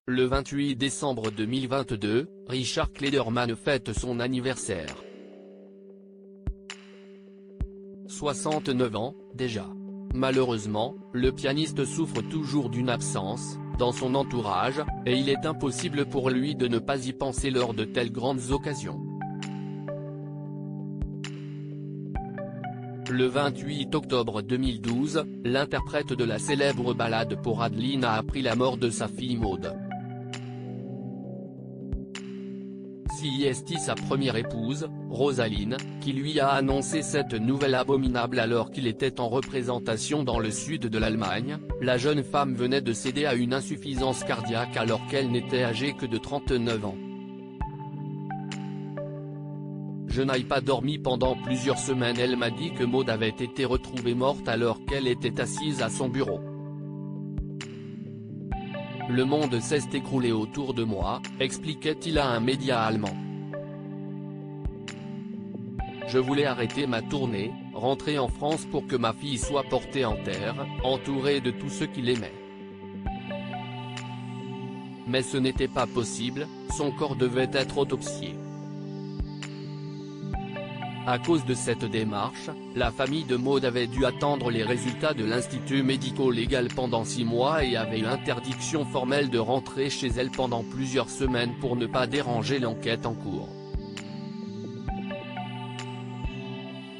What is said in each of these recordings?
Le 28 décembre 2022, Richard Klederman fête son anniversaire. 69 ans, déjà. Malheureusement, le pianiste souffre toujours d'une absence, dans son entourage, et il est impossible pour lui de ne pas y penser lors de telles grandes occasions. Le 28 octobre 2012, l'interprète de la célèbre ballade pour Adeline a appris la mort de sa fille Maud. C'est sa première épouse, Rosaline, qui lui a annoncé cette nouvelle abominable alors qu'il était en représentation dans le sud de l'Allemagne. La jeune femme venait de céder à une insuffisance cardiaque alors qu'elle n'était âgée que de 39 ans. Je n'ai pas dormi pendant plusieurs semaines. Elle m'a dit que Maud avait été retrouvée morte alors qu'elle était assise à son bureau. Le monde s'est écroulé autour de moi, expliquait-il à un média allemand. Je voulais arrêter ma tournée, rentrer en France pour que ma fille soit portée en terre, entourée de tous ceux qui l'aimaient. Mais ce n'était pas possible, son corps devait être autopsié. À cause de cette démarche, la famille de Maud avait dû attendre les résultats de l'institut médico-légal pendant 6 mois et avait eu interdiction formelle de rentrer chez elle pendant plusieurs semaines pour ne pas déranger l'enquête en cours.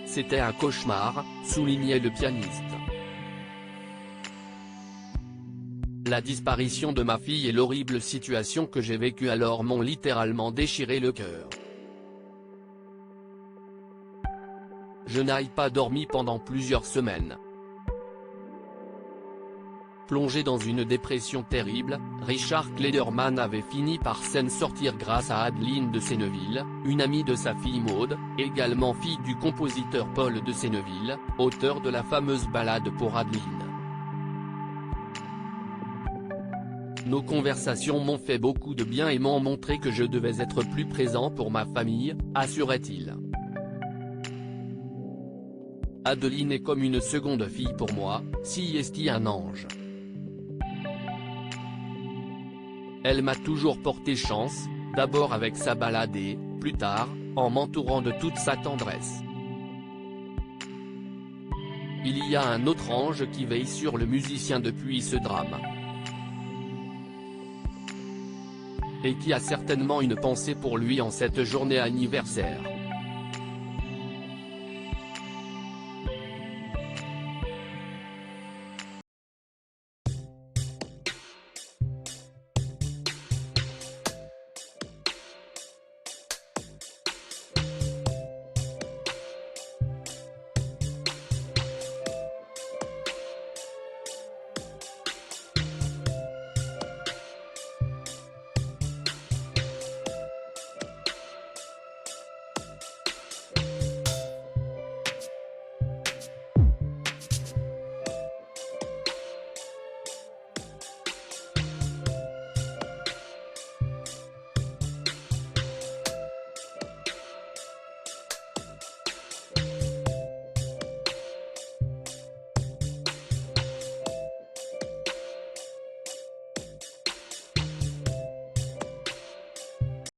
C'était un cauchemar, soulignait le pianiste. La disparition de ma fille et l'horrible situation que j'ai vécue alors m'ont littéralement déchiré le cœur. Je n'ai pas dormi pendant plusieurs semaines. Plongé dans une dépression terrible, Richard Klederman avait fini par s'en sortir grâce à Adeline de Senneville, une amie de sa fille Maud, également fille du compositeur Paul de Senneville, auteur de la fameuse ballade pour Adeline. Nos conversations m'ont fait beaucoup de bien et m'ont montré que je devais être plus présent pour ma famille, assurait-il. Adeline est comme une seconde fille pour moi, c'est un ange. Elle m'a toujours porté chance, d'abord avec sa ballade et, plus tard, en m'entourant de toute sa tendresse. Il y a un autre ange qui veille sur le musicien depuis ce drame. Et qui a certainement une pensée pour lui en cette journée anniversaire.